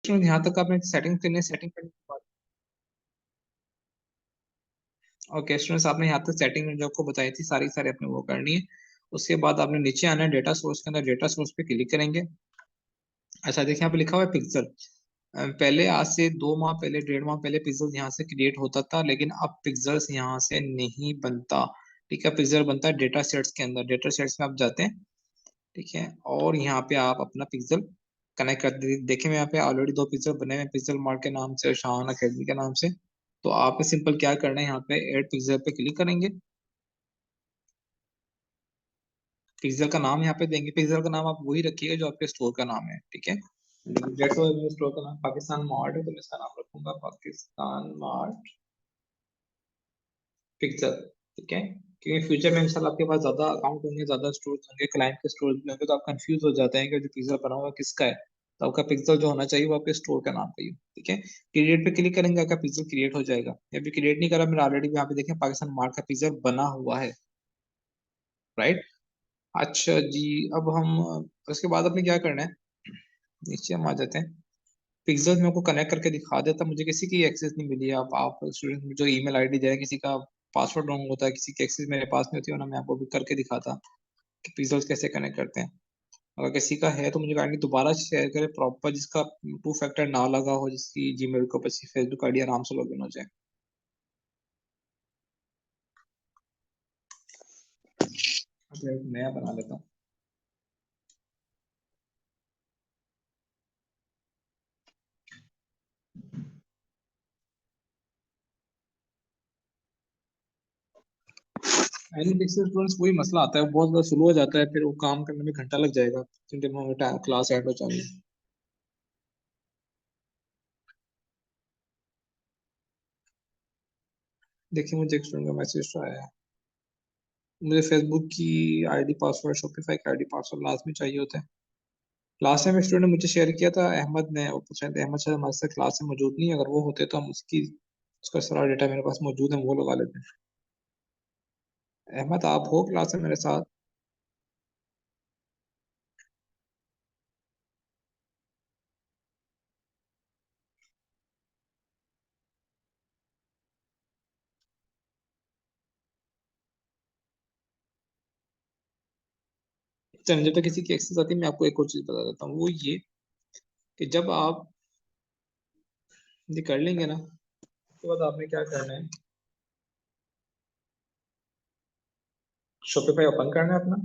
यहाँ तक आपने सेटिंग करनी है, सेटिंग करने के बाद ओके स्टूडेंट्स, आपने यहाँ तक सेटिंग जो आपको बताई थी सारी सारी आपने वो करनी है। उसके बाद आपने नीचे आना है, डेटा सोर्स के अंदर डेटा सोर्स पे क्लिक करेंगे। अच्छा देखिए यहाँ पे लिखा हुआ है पिक्सल। पहले आज से 2 माह पहले, 1.5 माह पहले पिक्सल यहाँ से क्रिएट होता था, लेकिन अब पिक्सल्स यहाँ से नहीं बनता। ठीक है, पिक्सल बनता है डेटा सेट्स के अंदर। डेटा सेट्स में आप जाते हैं, ठीक है, और यहाँ पे आप अपना पिक्सल कनेक्ट कर देखिए मैं यहाँ पे ऑलरेडी 2 पिक्सल बने हैं, पिक्सल मार्ट के नाम से और शाहाना अकेडमी के नाम से। तो आपको सिंपल क्या करना है, यहाँ पे ऐड पिक्सल पे क्लिक करेंगे। पिक्सल का नाम यहाँ पे देंगे, पिक्सल का नाम आप वही रखिएगा जो आपके स्टोर का नाम है, ठीक है। जैसे मेरे स्टोर का नाम पाकिस्तान मार्ट है, तो मैं इसका नाम रखूंगा पाकिस्तान मार्ट पिक्सल, ठीक है। क्योंकि फ्यूचर में इंशाल्लाह आपके पास ज्यादा अकाउंट होंगे, ज्यादा स्टोर होंगे, क्लाइंट के स्टोर भी होंगे, तो आप कंफ्यूज हो जाते हैं कि जो पिक्सल बना हुआ किसका है। तो आपका पिक्सल जो होना चाहिए वो आपके स्टोर का नाम का ही हो, ठीक है। क्रिएट पे क्लिक करेंगे, आपका पिक्सल क्रिएट हो जाएगा। या फिर क्रिएट नहीं करा, मेरा ऑलरेडी यहाँ पे देखें पाकिस्तान मार्ट का पिक्सल बना हुआ है, राइट। अच्छा जी, अब हम उसके बाद अपने क्या करना है, नीचे हम आ जाते हैं। पिक्सल मेरे को कनेक्ट करके दिखा देता, मुझे किसी की एक्सेस नहीं मिली है। आप स्टूडेंट जो ईमेल आईडी दे रहे हैं, किसी का पासवर्ड रॉन्ग होता है, किसी की एक्सेस मेरे पास नहीं होती है ना, मैं आपको भी करके दिखाता कि पिक्सल्स कैसे कनेक्ट करते हैं। अगर किसी का है तो मुझे काइंडली दोबारा शेयर करें प्रॉपर, जिसका 2 फैक्टर ना लगा हो, जिसकी जीमेल को बस फेसबुक आईडी आराम से लॉगिन हो जाए। अच्छा, एक नया बना लेता हूँ। एनालिटिक्स से स्टूडेंट्स वही मसला आता है, बहुत ज्यादा स्लो हो जाता है, फिर वो काम करने में घंटा लग जाएगा, क्योंकि क्लास एंड हो जाएगी। देखिए मुझे एक स्टूडेंट का मैसेज तो आया है, मुझे फेसबुक की आईडी पासवर्ड, शॉपिफाई का आईडी पासवर्ड लाजमी चाहिए होता है। लास्ट टाइम एक स्टूडेंट ने मुझे शेयर किया था, अहमद ने, और शायद अहमद शायद हमारे साथ क्लास में मौजूद नहीं है, अगर वो होते तो हम उसका सारा डेटा मेरे पास मौजूद है, वो लगा लेते हैं। अहमद आप हो क्लास में मेरे साथ? चलिए जब तक किसी की एक्सेस आती है, मैं आपको एक और चीज बता देता हूँ, वो ये कि जब आप ये कर लेंगे ना, उसके बाद आपने क्या करना है, शॉपिफाई ओपन करना है अपना।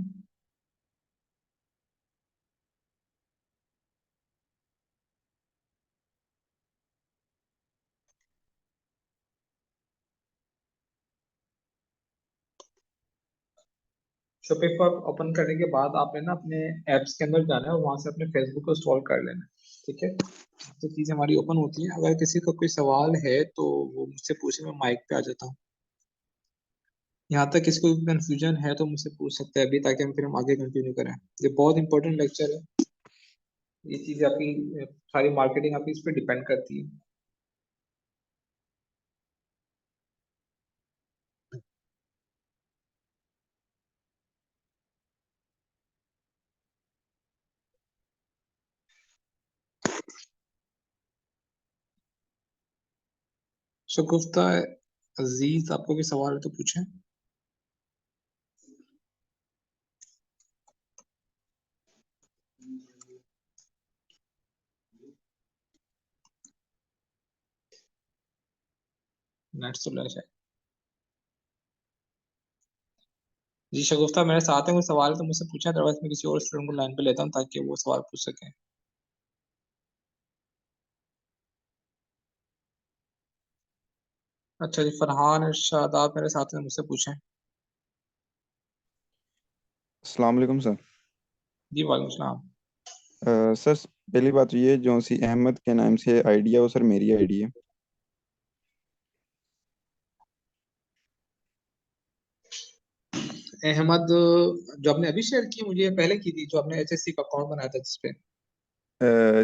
शॉपिफाई ओपन करने के बाद आपने ना अपने ऐप्स के अंदर जाना है और वहां से अपने फेसबुक को इंस्टॉल कर लेना है, ठीक है। तो चीज़ हमारी ओपन होती है, अगर किसी का कोई सवाल है तो वो मुझसे पूछे, मैं माइक पे आ जाता हूँ। यहाँ तक किसी को कंफ्यूजन है तो मुझसे पूछ सकते हैं अभी, ताकि हम फिर हम आगे कंटिन्यू करें। ये बहुत इंपॉर्टेंट लेक्चर है, ये चीज़ आपकी सारी मार्केटिंग आपकी इस पर डिपेंड करती है। शगुफ्ता अजीज, आपको भी सवाल है तो पूछें। नेट सुन है। जी शगुफ्ता मेरे साथ है, कोई सवाल है तो मुझसे पूछें, अदरवाइज मैं किसी और स्टूडेंट को लाइन पे लेता हूँ ताकि वो सवाल पूछ सकें। अच्छा जी, फरहान इरशाद आप मेरे साथ हैं, मुझसे पूछें। अस्सलाम वालेकुम सर। जी वालेकुम सलाम। सर पहली बात तो ये जो सी अहमद के नाम से आईडी है वो सर मेरी आईडी है। अहमद, जो आपने अभी शेयर की मुझे, पहले की थी जो आपने एचएससी का अकाउंट बनाया था जिसपे?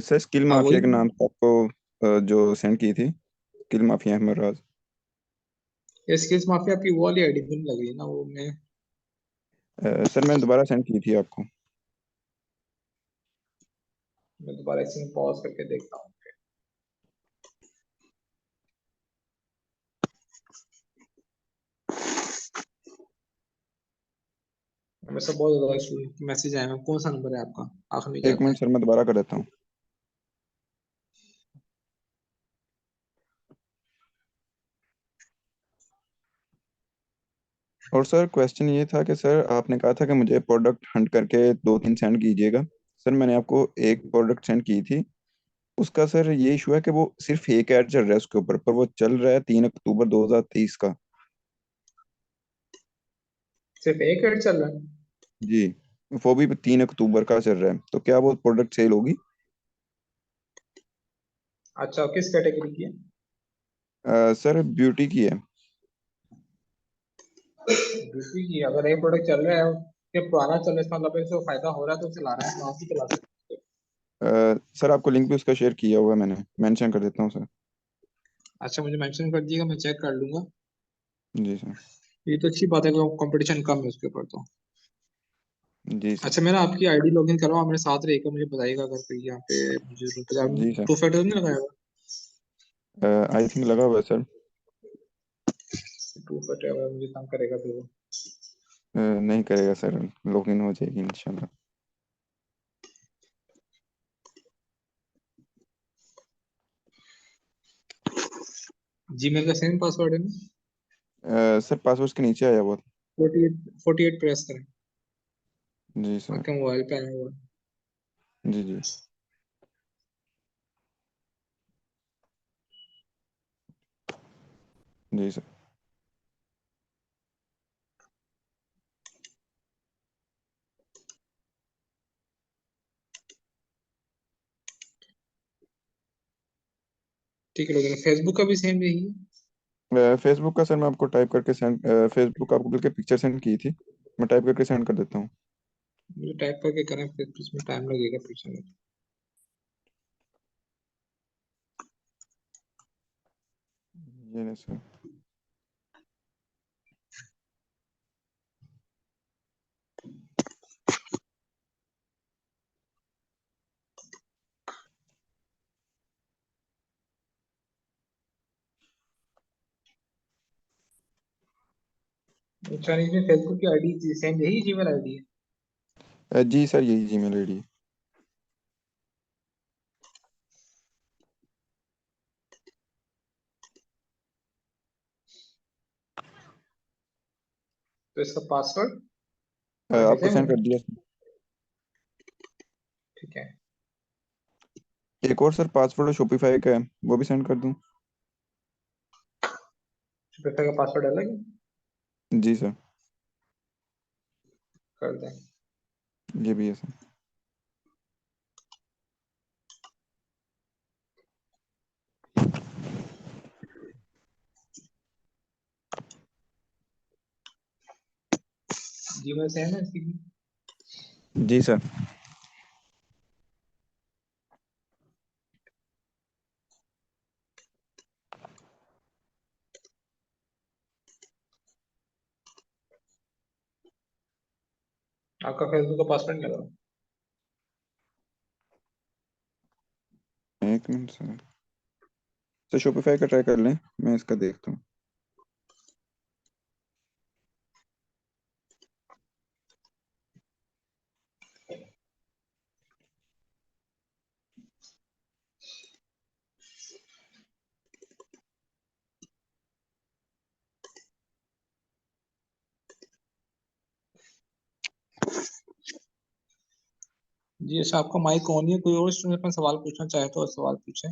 सर स्किल हाँ वही। माफिया के नाम से आपको जो सेंड की थी, स्किल माफिया अहमद राज। ये स्किल्स माफिया आपकी वो वाली आईडी नहीं लग रही है ना, वो सर मैंने दोबारा सेंड की थी आपको। मैं दोबारा इसे पॉज करके देखता हूँ। वैसे बहुत ज्यादा मैसेज आए हैं। कौन सा नंबर है आपका, आखिर में क्या एक आता मिनट है? सर, मैं दोबारा कर देता हूँ। और सर क्वेश्चन ये था कि सर आपने कहा था कि मुझे प्रोडक्ट हंट करके दो तीन सेंड कीजिएगा। सर मैंने आपको एक प्रोडक्ट सेंड की थी। उसका सर ये इशू है कि वो सिर्फ एक ऐड चल रहा है उसके ऊपर, पर वो चल रहा है 3 अक्टूबर 2023 का। सिर्फ एक ऐड चल रहा है? जी। वो भी 3 अक्टूबर का चल रहा है, तो क्या वो प्रोडक्ट सेल होगी? अच्छा, किस कैटेगरी की है? सर ब्यूटी की है। दूसरी की, अगर एक प्रोडक्ट चल रहा है ये पुराना चल रहा है, इसका मतलब है इसको फायदा हो रहा है तो चला रहा है, आप ही चला सकते हैं। सर आपको लिंक भी उसका शेयर किया हुआ है, मैंने मेंशन कर देता हूँ सर। अच्छा, मुझे मेंशन कर दिएगा, मैं चेक कर लूंगा। जी सर। ये तो अच्छी बात है कि कंपटीशन कम है उसके ऊपर तो। जी सर। अच्छा, मेरा आपकी आईडी लॉगिन करवाओ, मेरे साथ रहेगा, मुझे बताइएगा अगर कोई यहाँ पे मुझे जरूरत है। जी सर। टू फैक्टर नहीं लगाया हुआ? आई थिंक लगा हुआ है सर। टू फैक्टर अगर मुझे तंग करेगा तो वो। नहीं करेगा सर, लॉगिन हो जाएगी इंशाल्लाह। जीमेल का सेम पासवर्ड है ना? सर पासवर्ड के नीचे आया बहुत। 48 प्रेस करें। जी सर। आपके मोबाइल पे आया हुआ है। जी जी। जी सर। ठीक है, लॉगिन। फेसबुक का भी सेम यही है? फेसबुक का सर मैं आपको टाइप करके सेंड, फेसबुक आपको बल्कि पिक्चर सेंड की थी, मैं टाइप करके सेंड कर देता हूँ। मुझे टाइप करके करें, फिर उसमें टाइम लगेगा पीछे में। ये नहीं सर। अच्छा, इसमें फेसबुक की आईडी सेम यही जीमेल आईडी है? जी सर, यही जीमेल आईडी है। तो इसका पासवर्ड आपको भेजा सेंड मैंने। कर दिया। ठीक है। एक और सर पासवर्ड शॉपिफाई का है, वो भी सेंड कर दूँ? ट्विटर का पासवर्ड अलग है? जी सर। कर दें। ये भी है सर। जीमेल सेम है इसकी भी? जी सर। आपका फेसबुक का पासवर्ड लगा? एक मिनट सर। सर शॉपिफाई का ट्राई कर लें, मैं इसका देखता हूँ। जी अच्छा, आपका माइक ऑन है, कोई और स्टूडेंट अपना सवाल पूछना चाहे तो सवाल पूछे।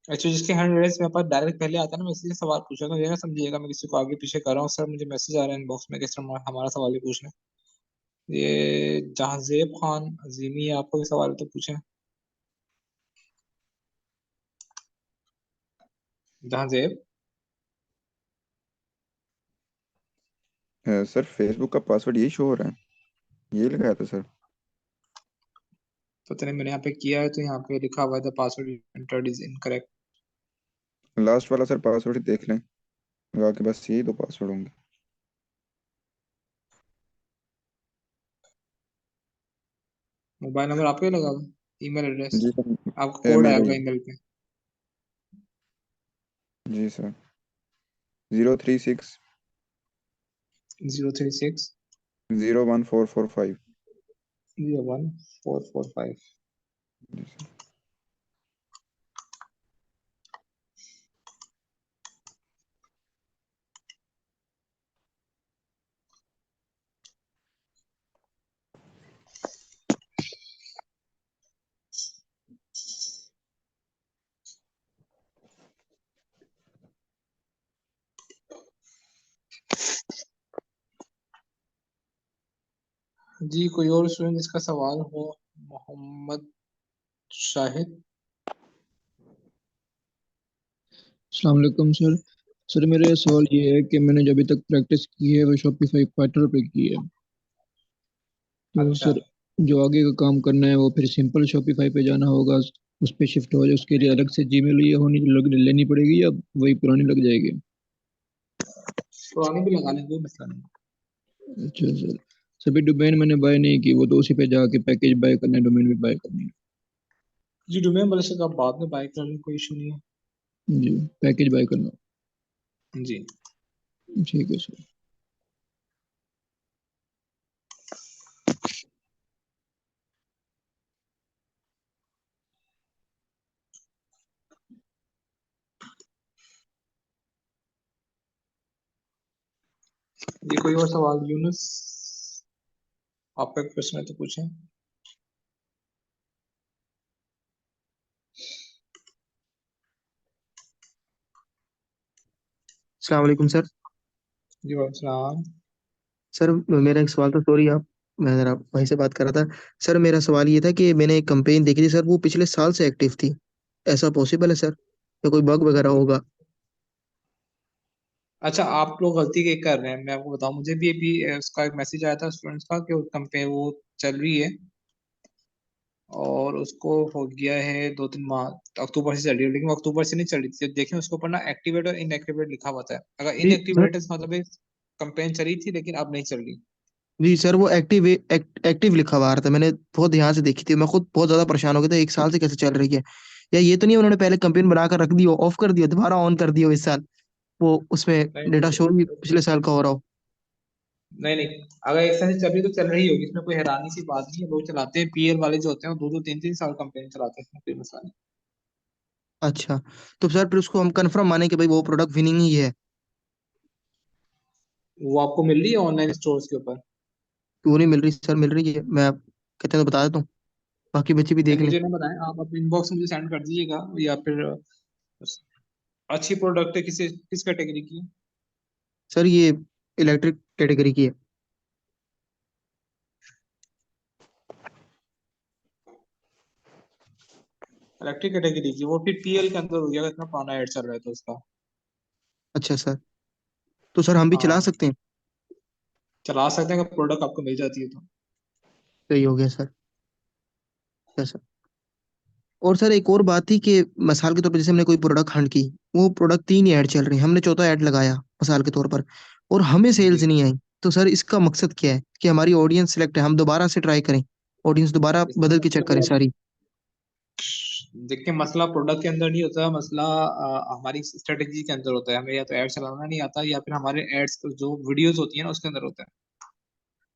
एक्चुअली जिसके हैंड रेस मेरे पास डायरेक्ट पहले आता है ना, मैं इसलिए सवाल पूछा, तो ये ना समझिएगा मैं किसी को आगे पीछे कर रहा हूँ। सर मुझे मैसेज आ रहा है इनबॉक्स में, किस तरह हमारा सवाल ही पूछ लें। ये जहांजेब खान अजीमी है, आपको भी सवाल है तो पूछें। जहांजेब। सर फेसबुक का पासवर्ड यही शो हो रहा है, यही लगाया था सर। पता नहीं, मैंने यहाँ पे किया है तो यहाँ पे लिखा हुआ है the password entered is incorrect. Last वाला सर पासवर्ड ही देख लें, लगा के बस यही दो पासवर्ड होंगे। मोबाइल नंबर आपका ही लगा हुआ है, ईमेल एड्रेस? जी सर। आपका कोड आया मेरा होगा ही। ईमेल पे। जी सर। 036। 036 01445। 01445। जी सर। जी, कोई और स्टूडेंट जिसका सवाल हो? मोहम्मद शाहिद। अस्सलाम वालेकुम सर। सर मेरा सवाल ये है कि मैंने जो अभी तक प्रैक्टिस की है वो शॉपिफाई पार्टनर पे की है। तो अच्छा, सर जो आगे का काम करना है वो फिर सिंपल शॉपिफाई पे जाना होगा, उस पे शिफ्ट हो जाए, उसके लिए अलग से जीमेल ये लेनी पड़ेगी या वही पुरानी लग जाएगी? पुरानी भी लगा लेंगे, कोई मसला नहीं। अच्छा सर। सभी डोमेन मैंने बाय नहीं की, वो तो उसी पे जाके पैकेज बाय करना है, डोमेन भी बाय करनी जी, डोमेन वाले से आप बाद में बाय कर लें, कोई इशू नहीं है। है जी, पैकेज बाय करना। जी। ठीक है सर। जी, कोई और सवाल यूनुस? आपका प्रश्न है तो पूछें। अस्सलाम वालेकुम सर। जी वालेकुम सलाम। सर मेरा एक सवाल था, सॉरी आप, मैं जरा भाई से बात कर रहा था। सर मेरा सवाल ये था कि मैंने एक कंपेन देखी थी सर, वो पिछले साल से एक्टिव थी। ऐसा पॉसिबल है सर, या कोई बग वगैरह होगा? अच्छा, आप लोग गलती के कर रहे हैं, मैं आपको बताऊं, मुझे भी अभी उसका एक मैसेज आया था स्टूडेंट्स का कि वो कंपेन वो चल रही है और उसको हो गया है 2-3 माह। अक्टूबर से चल रही है, लेकिन वो अक्टूबर से नहीं चल रही थी। देखें उसके ऊपर ना एक्टिवेट और इनएक्टिवेट लिखा हुआ था। अगर जी सर। इनएक्टिवेट मतलब कंपेन चली थी लेकिन अब नहीं चल रही। जी सर, वो एक्टिव लिखा हुआ आ रहा था, मैंने बहुत ध्यान से देखी थी। मैं खुद बहुत ज्यादा परेशान हो गया था, एक साल से कैसे चल रही है? या ये तो नहीं उन्होंने पहले कंपेन बना कर रख दी हो, ऑफ कर दिया, दोबारा ऑन कर दिया हो इस साल, वो उसमें नहीं डेटा शो भी नहीं पिछले साल का हो रहा हो? नहीं नहीं, अगर एक साल से चल रही तो चल रही होगी, इसमें कोई हैरानी सी बात नहीं है। लोग चलाते हैं, पीएल वाले जो होते हैं वो 2-2 3-3 साल कंपेन चलाते हैं, इसमें कोई मसला नहीं। अच्छा, तो सर फिर उसको हम कंफर्म माने कि भाई वो प्रोडक्ट विनिंग ही है? वो आपको मिल रही है ऑनलाइन स्टोर्स के ऊपर? क्यों नहीं मिल रही सर? मिल रही है, मैं कहते हैं तो बता देता हूँ, बाकी बच्चे भी नहीं, देख लें। मुझे ना बताएं, आप अपने इनबॉक्स में मुझे सेंड कर दीजिएगा, या फिर अच्छी प्रोडक्ट है किस कैटेगरी की है? सर ये इलेक्ट्रिक कैटेगरी की है। इलेक्ट्रिक कैटेगरी की, वो फिर पीएल के अंदर हो गया, इतना पुराना एड चल रहा है तो उसका। अच्छा सर, तो सर हम भी चला हाँ, सकते हैं? चला सकते हैं अगर प्रोडक्ट आपको मिल जाती है तो। सही हो गया सर। Yes sir. और सर एक और बात थी कि मिसाल के तौर पर जैसे हमने कोई प्रोडक्ट हंट की, वो प्रोडक्ट 3 ही ऐड चल रही हैं, हमने चौथा ऐड लगाया मिसाल के तौर पर, और हमें सेल्स जी, नहीं आई, तो सर इसका मकसद क्या है कि हमारी ऑडियंस सिलेक्ट है, हम दोबारा से ट्राई करें, ऑडियंस दोबारा इसका बदल के चेक करें मतलब, सारी? देखिए मसला प्रोडक्ट के अंदर नहीं होता, मसला हमारी स्ट्रेटेजी के अंदर होता है। हमें या तो एड चलाना नहीं आता, या फिर हमारे एड्स जो वीडियोस होती है ना उसके अंदर होता है।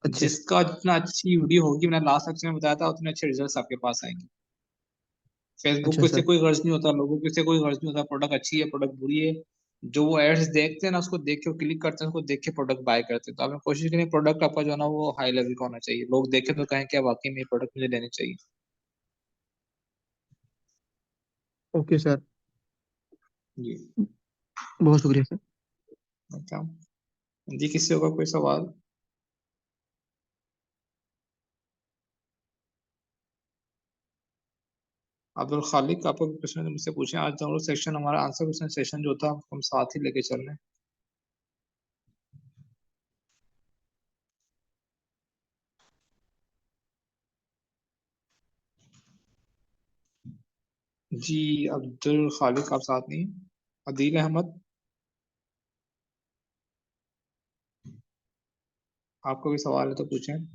अच्छा। जिसका जितना अच्छी वीडियो होगी, मैंने लास्ट सेक्शन में बताया था, उतने अच्छे रिजल्ट्स आपके पास आएंगे। फेसबुक अच्छा को सर। इससे कोई गर्ज नहीं होता, लोगों को इससे कोई गर्ज नहीं होता प्रोडक्ट अच्छी है प्रोडक्ट बुरी है। जो वो एड्स देखते हैं ना, उसको देख के क्लिक करते हैं, उसको देख के प्रोडक्ट बाय करते हैं। तो आपने कोशिश करें प्रोडक्ट आपका जो है ना वो हाई लेवल का होना चाहिए, लोग देखें तो कहें कि वाकई में ये प्रोडक्ट मुझे लेनी चाहिए। Okay sir. जी। बहुत शुक्रिया सर। अच्छा, जी किसी होगा कोई सवाल? अब्दुल खालिक, आपको कोई प्रश्न है तो मुझसे पूछें। आज दोनों सेशन हमारा आंसर क्वेश्चन सेशन जो था हम साथ ही लेके चल रहे हैं। जी, अब्दुल खालिक आप साथ नहीं हैं? अदील अहमद, आपको कोई सवाल है तो पूछें।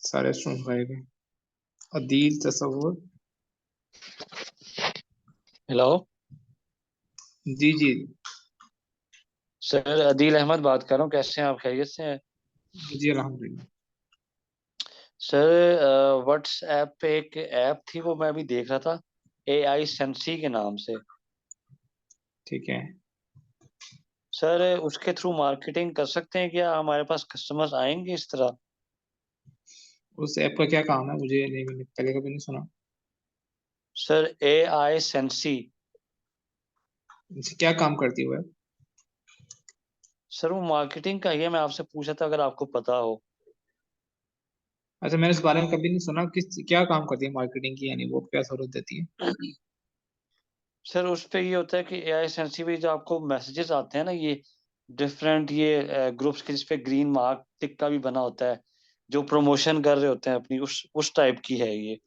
सारे स्टूडेंट रहेंगे। अदील तसव्वुर। हेलो जी जी सर, अदील अहमद बात कर रहा हूँ। कैसे हैं आप? खैरियत से हैं? जी अल्हम्दुलिल्लाह। सर, व्हाट्सएप पे एक ऐप थी, वो मैं अभी देख रहा था, AI सेंसी के नाम से। ठीक है, सर, उसके थ्रू मार्केटिंग कर सकते हैं क्या? हमारे पास कस्टमर्स आएंगे इस तरह? उस ऐप का क्या काम है? मुझे नहीं, मैंने पहले कभी नहीं सुना। Sir, AI sensi. इनसे क्या काम करती है वो ऐप? सर, वो मार्केटिंग का ही है। मैं आपसे पूछा था, अगर आपको पता हो। अच्छा, मैंने इस बारे में कभी नहीं सुना। किस क्या काम करती है मार्केटिंग की, यानी वो क्या जरूरत देती है? सर, उस पे ये होता है कि AI सेंसी पे जो आपको मैसेजेस आते हैं ना, ये डिफरेंट ये ग्रुप्स के, जिसपे ग्रीन मार्क टिक का भी बना होता है, जो प्रमोशन कर रहे होते हैं अपनी, उस टाइप की है ये।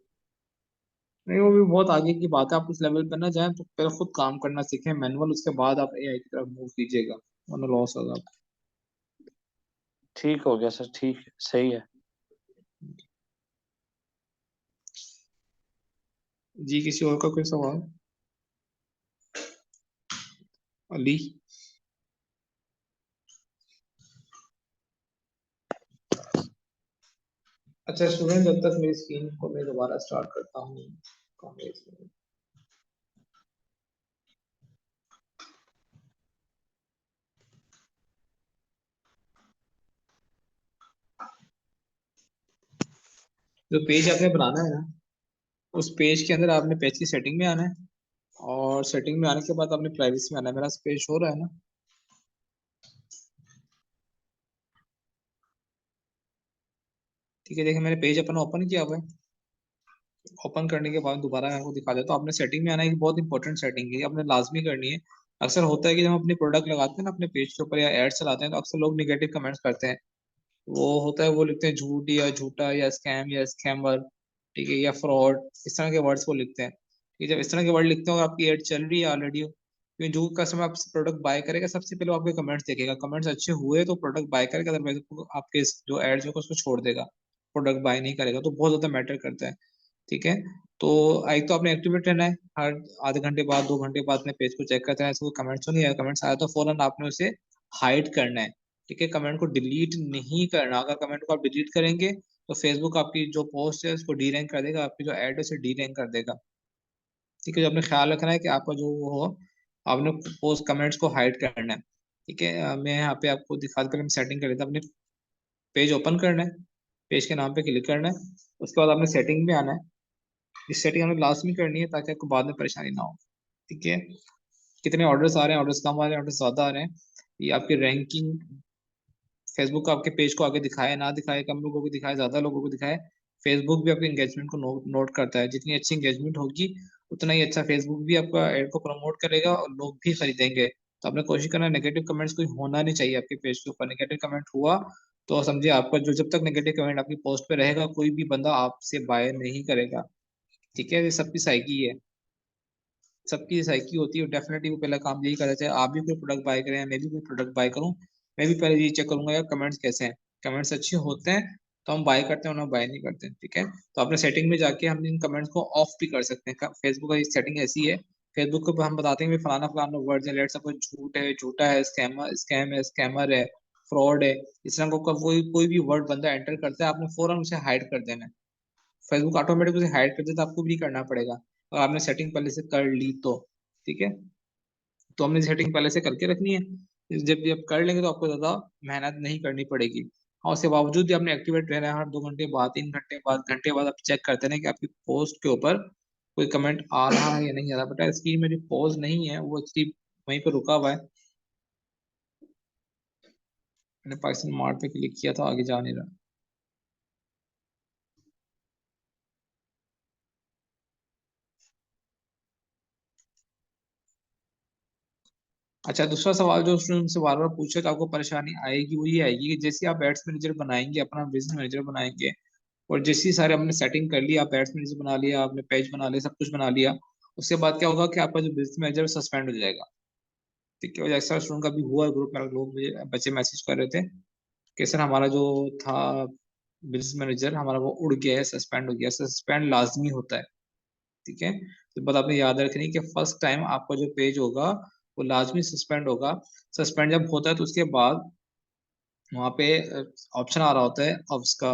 नहीं, वो भी बहुत आगे की बात है। आप उस लेवल पर ना जाए तो पहले खुद काम करना सीखें मैनुअल, उसके बाद आप एआई की तरफ मूव कीजिएगा, वरना लॉस होगा आपको। ठीक हो गया सर, ठीक है, सही है। जी, किसी और का कोई सवाल? अली। अच्छा स्टूडेंट, जब तक मेरी स्क्रीन को मैं दोबारा स्टार्ट करता हूँ। कहाँ है इसमें? जो पेज आपने बनाना है ना, उस पेज के अंदर आपने पेज की सेटिंग में आना है, और सेटिंग में आने के बाद आपने प्राइवेसी में आना है। मेरा पेज हो रहा है ना? ठीक है, देखिए मैंने पेज अपना ओपन किया हुआ है। ओपन करने के बाद दोबारा मैं आपको दिखा देता हूँ। आपने सेटिंग में आना है, एक बहुत इंपॉर्टेंट सेटिंग है, आपने लाजमी करनी है। अक्सर होता है कि जब हम अपनी प्रोडक्ट लगाते हैं ना अपने पेज के ऊपर या एड चलाते हैं, तो अक्सर लोग निगेटिव कमेंट्स करते हैं। वो होता है, वो लिखते हैं झूठ या झूठा या स्कैम या स्कैमर, ठीक है, या फ्रॉड, इस तरह के वर्ड्स वो लिखते हैं। ठीक है, जब इस तरह के वर्ड लिखते हो और आपकी एड चल रही है ऑलरेडी, क्योंकि जो कस्टमर आपसे प्रोडक्ट बाय करेगा सबसे पहले वो आपके कमेंट्स देखेगा। कमेंट्स अच्छे हुए तो प्रोडक्ट बाय करेगा, अदरवाइज आपके जो एड जो है उसको छोड़ देगा, प्रोडक्ट बाय नहीं करेगा। तो बहुत ज्यादा मैटर करता है। ठीक है, तो एक तो आपने एक्टिवेट रहना है, हर आधे घंटे बाद 2 घंटे बाद अपने पेज को चेक करते हैं। ऐसे कोई कमेंट्स तो नहीं आया, कमेंट्स आया तो फौरन आपने उसे हाइड करना है। ठीक है, कमेंट को डिलीट नहीं करना। अगर कमेंट को आप डिलीट करेंगे तो फेसबुक आपकी जो पोस्ट है उसको डी रैंक कर देगा, आपकी जो एड है उसे डी रैंक कर देगा। ठीक है, जो आपने ख्याल रखना है कि आपका जो वो हो, आपने पोस्ट कमेंट्स को हाइड करना है। ठीक है, मैं यहाँ पे आपको दिखा, पहले मैं सेटिंग कर लेता हूँ। अपने पेज ओपन करना है, पेज के नाम पे क्लिक करना है, उसके बाद आपने सेटिंग में आना है। इस सेटिंग हमें लास्ट में करनी है ताकि आपको बाद में परेशानी ना हो। ठीक है, कितने ऑर्डर्स आ रहे हैं, ऑर्डर्स कम आ रहे हैं, ऑर्डर्स ज्यादा आ रहे हैं, ये आपकी रैंकिंग फेसबुक आपके पेज को आगे दिखाए ना दिखाए, कम लोगों को दिखाए ज्यादा लोगों को दिखाए, फेसबुक भी आपके एंगेजमेंट को नोट करता है। जितनी अच्छी एंगेजमेंट होगी उतना ही अच्छा फेसबुक भी आपका एड को प्रमोट करेगा और लोग भी खरीदेंगे। तो आपने कोशिश करना, नेगेटिव कमेंट्स कोई होना नहीं चाहिए आपके पेज के ऊपर। नेगेटिव कमेंट हुआ तो समझिए आपका जो, जब तक नेगेटिव कमेंट आपकी पोस्ट पे रहेगा कोई भी बंदा आपसे बाय नहीं करेगा। ठीक है, ये सबकी साइकी है, सबकी साइकी होती है। डेफिनेटली वो पहला काम यही करना चाहिए। आप भी कोई प्रोडक्ट बाय करें या मैं भी कोई प्रोडक्ट बाय करूं, मैं भी पहले ये चेक करूंगा यार कमेंट्स कैसे हैं। कमेंट्स अच्छे होते हैं तो हम बाय करते हैं, वरना बाय नहीं करते हैं। ठीक है, तो अपने सेटिंग में जाके हम इन कमेंट्स को ऑफ भी कर सकते हैं। फेसबुक की सेटिंग ऐसी है, फेसबुक को हम बताते हैं कि फलाना फलाना वर्ड है, लेट्स सपोज झूठ है, झूठा है, स्कैम है, स्कैमर है, फ्रॉड है, इस तरह को कोई कोई भी वर्ड बंदा एंटर करता है, आपने फौरन उसे हाइड कर देना है। फेसबुक ऑटोमेटिक उसे हाइड कर देता है, आपको भी नहीं करना पड़ेगा, और आपने सेटिंग पहले से कर ली तो। ठीक है, तो हमने सेटिंग पहले से करके रखनी है, जब जब कर लेंगे तो आपको ज्यादा मेहनत नहीं करनी पड़ेगी। और उसके बावजूद भी आपने एक्टिवेट रहना है। हर 2 घंटे बाद, 3 घंटे बाद, घंटे बाद आप चेक करते हैं कि आपकी पोस्ट के ऊपर कोई कमेंट आ रहा है या नहीं आ रहा। बट स्क्रीन में जो पॉज नहीं है वो एक्चुअली वहीं पर रुका हुआ है। मैंने पाकिस्तान मार्ट पे क्लिक किया था, आगे जा नहीं रहा। अच्छा, दूसरा सवाल जो स्टूडेंट से बार बार पूछे तो आपको परेशानी आएगी, वो ये आएगी कि जैसे आप एड्स मैनेजर बनाएंगे, अपना बिजनेस मैनेजर बनाएंगे, और जैसे ही सारे आपने सेटिंग कर लिया, आप एड्स मैनेजर बना लिया, आपने पेज बना लिया, सब कुछ बना लिया, उसके बाद क्या होगा कि आपका जो बिजनेस मैनेजर सस्पेंड हो जाएगा। ठीक है, जैसा स्टूडेंट का भी हुआ ग्रुप में, लोग मुझे बच्चे मैसेज कर रहे थे कि सर हमारा जो था बिजनेस मैनेजर हमारा वो उड़ गया है, सस्पेंड हो गया, सस्पेंड लाजमी होता है, ठीक है। तो बात आपने याद रखनी है कि फर्स्ट टाइम आपका जो पेज होगा वो लाजमी सस्पेंड होगा। सस्पेंड जब होता है तो उसके बाद वहाँ पे ऑप्शन आ रहा होता है अब उसका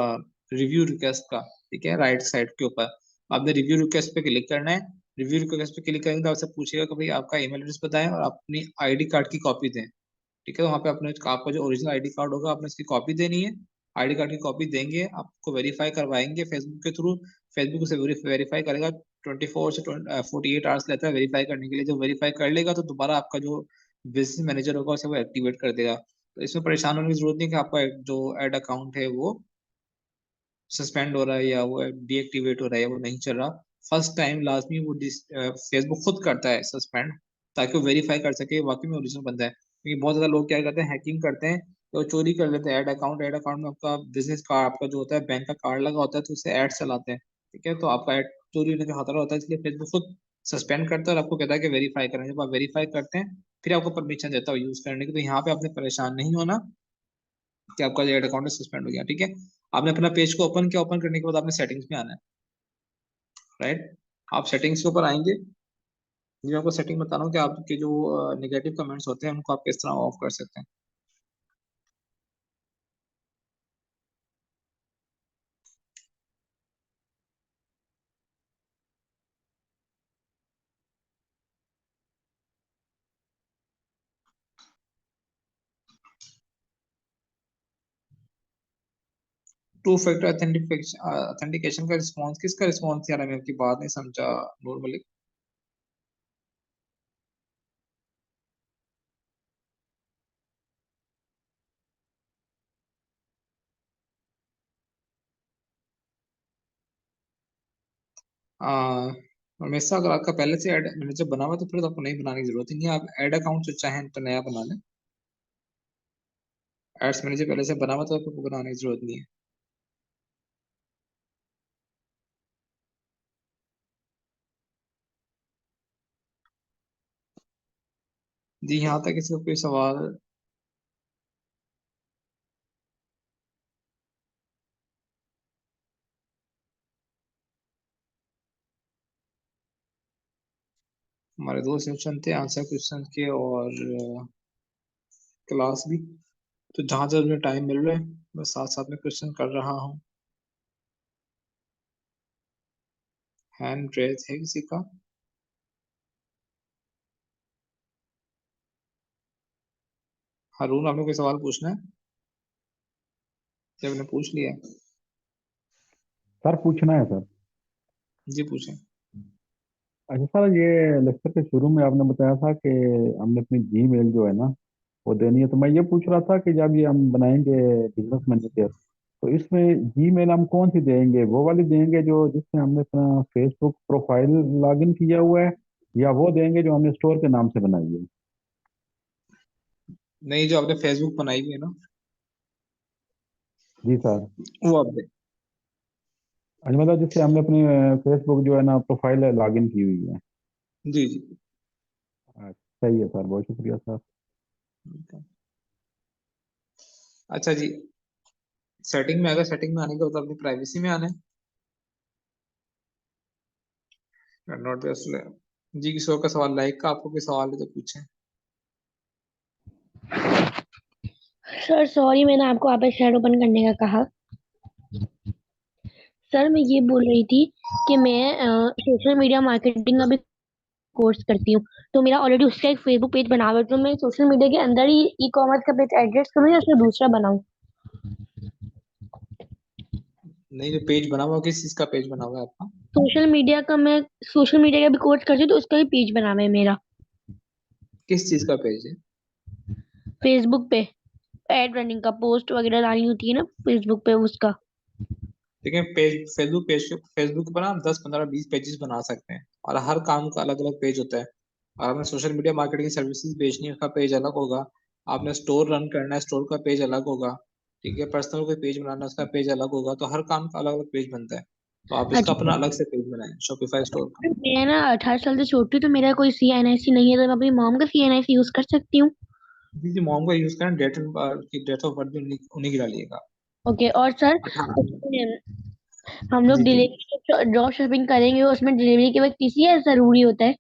रिव्यू रिक्वेस्ट का, ठीक है, राइट साइड के ऊपर आपने रिव्यू रिक्वेस्ट पे क्लिक करना है। रिव्यू रिक्वेस्ट पे क्लिक करेंगे तो आपसे पूछेगा कि भाई आपका ईमेल एड्रेस बताएं और अपनी आईडी कार्ड की कॉपी दें, ठीक है। तो वहाँ पे अपने आपका जो ओरिजिनल आईडी कार्ड होगा आपने उसकी कॉपी देनी है। आईडी कार्ड की कॉपी देंगे, आपको वेरीफाई करवाएंगे फेसबुक के थ्रू। फेसबुक उसे वेरीफाई करेगा, 24 से 48 आवर्स लेता है वेरीफाई करने के लिए। जब वेरीफाई कर लेगा तो दोबारा आपका जो बिजनेस मैनेजर होगा उसे वो एक्टिवेट कर देगा। तो इसमें परेशान होने की जरूरत नहीं कि आपका जो एड अकाउंट है वो सस्पेंड हो रहा है या वो डीएक्टिवेट हो रहा है या वो नहीं चल रहा। फर्स्ट टाइम लाजमी वो फेसबुक खुद करता है सस्पेंड, ताकि वो वेरीफाई कर सके वाकई में ओरिजिनल बंदा है। क्योंकि बहुत ज्यादा लोग क्या करते हैं, हैकिंग करते हैं तो चोरी कर लेते हैं ऐड अकाउंट में आपका बिजनेस कार्ड, आपका जो होता है बैंक का कार्ड लगा होता है तो उससे ऐड चलाते हैं, ठीक है। तो आपका ऐड चोरी होने का खतरा होता है, इसलिए फेसबुक खुद सस्पेंड करता है और आपको कहता है कि वेरीफाई करें। जब आप वेरीफाई करते हैं फिर आपको परमिशन देता है यूज करने की। तो यहाँ पे आपने परेशान नहीं होना कि आपका जो एड अकाउंट सस्पेंड हो गया, ठीक है। आपने अपना पेज को ओपन किया, ओपन करने के बाद आपने सेटिंग्स में आना है, राइट। आप सेटिंग्स के ऊपर आएंगे, मैं आपको सेटिंग बता रहा हूँ कि आपके जो नेगेटिव कमेंट्स होते हैं उनको आप किस तरह ऑफ कर सकते हैं। टू फैक्टर ऑथेंटिकेशन का रिस्पॉन्स, किसका रिस्पॉन्स यार, मैं आपकी बात नहीं समझा नॉर्मली। हमेशा अगर आपका पहले से एड मैनेजर बना हुआ है तो फिर तो आपको नहीं बनाने की जरूरत ही नहीं है। आप एड अकाउंट जो चाहें तो नया बना लें। एड्स मैनेजर पहले से बना हुआ तो आपको बनाने की जरूरत नहीं है। जी यहाँ तक किसी का कोई सवाल? हमारे दो सेक्शन थे, आंसर क्वेश्चन के और क्लास भी। तो जहाँ जहाँ मुझे टाइम मिल रहा है मैं साथ साथ में क्वेश्चन कर रहा हूँ। हैंड रेज है किसी का? हारून, आपने कोई सवाल पूछना है? जब आपने पूछ लिया है? सर पूछना है सर। जी पूछें। अच्छा सर, ये लेक्चर के शुरू में आपने बताया था कि हमने अपनी जीमेल जो है ना वो देनी है, तो मैं ये पूछ रहा था कि जब ये हम बनाएंगे बिजनेस मैनेजर, तो इसमें जीमेल हम कौन सी देंगे? वो वाली देंगे जो जिसमें हमने अपना फेसबुक प्रोफाइल लॉगिन किया हुआ है, या वो देंगे जो हमने स्टोर के नाम से बनाई है? नहीं, जो आपने फेसबुक बनाई हुई है ना जी सर। वो आप दे। अच्छा, मतलब जिससे हमने अपनी फेसबुक जो है ना प्रोफाइल लॉगिन की हुई है। जी जी। अच्छा, सही है सर, बहुत शुक्रिया सर। अच्छा जी, सेटिंग में, अगर सेटिंग में आने के बाद अपनी प्राइवेसी में आना है, नोट जी। किसी और का सवाल, लाइक का आपको कोई सवाल है तो पूछें। सर सॉरी, मैंने आपको आप शेयर ओपन करने का कहा। सर मैं ये बोल रही थी कि मैं सोशल मीडिया मार्केटिंग का भी कोर्स करती हूँ, तो मेरा ऑलरेडी उसका एक फेसबुक पेज बना हुआ है, तो मैं सोशल मीडिया के अंदर ही ई कॉमर्स का पेज एड्रेस करूँ या उसमें दूसरा बनाऊँ? नहीं, जो पेज बना हुआ है, किस चीज का पेज बना हुआ है आपका? मैं सोशल मीडिया का भी कोर्स करती हूँ, तो उसका भी पेज बना हुआ है मेरा किस चीज का पेज है? फेसबुक पे। एड रनिंग का, पोस्ट वगैरह डालनी होती है ना फेसबुक पे, उसका। देखिए पेज, फेसबुक पर हम 10 15 20 पेजेस बना सकते हैं और हर काम का अलग अलग पेज होता है। और आपने सोशल मीडिया मार्केटिंग सर्विसेज बेचनी है उसका पेज अलग होगा। आपने स्टोर रन करना है, स्टोर का पेज अलग होगा, ठीक है। पर्सनल कोई पेज बनाना है उसका पेज अलग होगा। तो हर काम का अलग अलग पेज बनता है, तो आप इसका अपना अच्छा, अलग से पेज बनाएं शॉपिफाई स्टोर का। मैं ना 18 साल से छोटी हूँ, तो मेरा कोई CNIC नहीं है, तो मैं अपनी मॉम का CNIC यूज कर सकती हूँ? जी जी, मॉम का यूज करें, डेट ऑफ बर्थ भी उन्हीं की डालिएगा। ओके, और सर 18 उसमें हम लोग जी जी डिलीवरी ड्रॉप शिपिंग करेंगे, उसमें डिलीवरी के वक्त टीसीएस जरूरी होता है?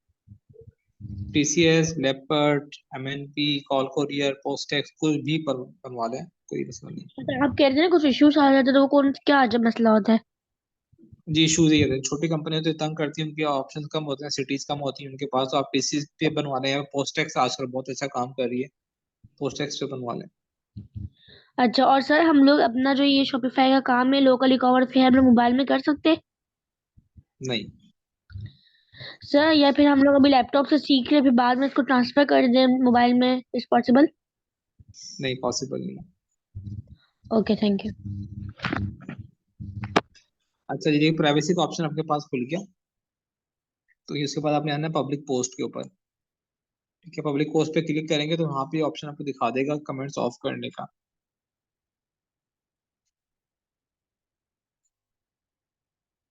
TCS, Leopard, MNP, call courier, PostEx कुछ भी बनवा लें, कोई मसला नहीं। तो आप कह रहे थे ना कुछ इश्यूज आ जाते हैं, तो वो कौन क्या अजब मसला होता है? जी इशूज ये है, छोटी कंपनियां तो तंग करती हैं, उनके ऑप्शन कम होते हैं, सिटीज कम होती हैं उनके पास, तो आप टीसीएस पे बनवा लें, पोस्टेक्स आजकल बहुत अच्छा काम कर रही है, पोस्टेक्स पे बनवा लें। अच्छा, और सर हम लोग अपना जो ये शॉपिफाई का काम है, लोकल ई कॉमर्स है, हम लोग मोबाइल में कर सकते हैं नहीं सर? या फिर हम लोग अभी लैपटॉप से सीख रहे, फिर बाद में इसको ट्रांसफर कर दें मोबाइल में, इज पॉसिबल? नहीं पॉसिबल नहीं। Okay, thank you. अच्छा ये प्राइवेसी का ऑप्शन आपके पास खुल गया, तो इसके बाद आपने आना है पब्लिक पोस्ट के ऊपर। ठीक है, पब्लिक पोस्ट पे क्लिक करेंगे तो वहाँ पे ऑप्शन आपको दिखा देगा कमेंट्स ऑफ करने का।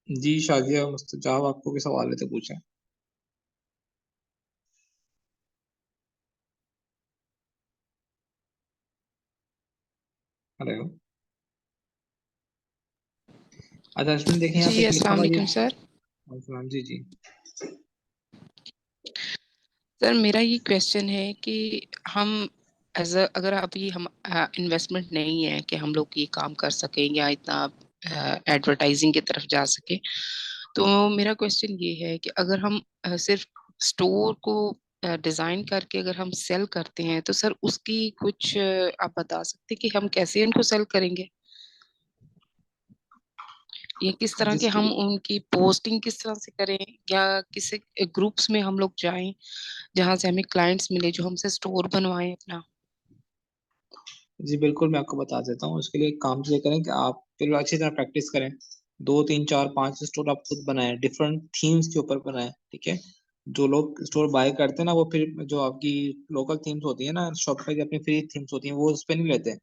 जी शाजिया मुस्तजाब, आपको क्या सवाल है तो पूछें। हेलो। अच्छा इसमें देखें यहाँ जी पे एक लिखा अस्सलाम हुआ ये। वालेकुम सर। अस्सलाम, जी जी। सर मेरा ये क्वेश्चन है कि हम अगर अभी हम इन्वेस्टमेंट नहीं है कि हम लोग ये काम कर सकें या इतना एडवर्टाइजिंग की तरफ जा सके, तो मेरा क्वेश्चन ये है कि अगर हम सिर्फ स्टोर को डिजाइन करके अगर हम सेल करते हैं, तो सर उसकी कुछ आप बता सकते हैं कि हम कैसे इनको सेल करेंगे, या किस तरह के जिसके हम उनकी पोस्टिंग किस तरह से करें, या किसी ग्रुप्स में हम लोग जाएं जहां से हमें क्लाइंट्स मिले जो हमसे स्टोर बनवाएं अपना। जी बिल्कुल मैं आपको बता देता हूँ। उसके लिए एक काम ये करें कि आप पहले अच्छी तरह प्रैक्टिस करें, 2 3 4 5 स्टोर आप खुद बनाएं, डिफरेंट थीम्स के ऊपर बनाएं। ठीक है, जो लोग स्टोर बाय करते हैं ना, वो फिर जो आपकी लोकल थीम्स होती है ना, शॉपिफाई की अपनी फ्री थीम्स होती हैं, वो उस पर नहीं लेते हैं।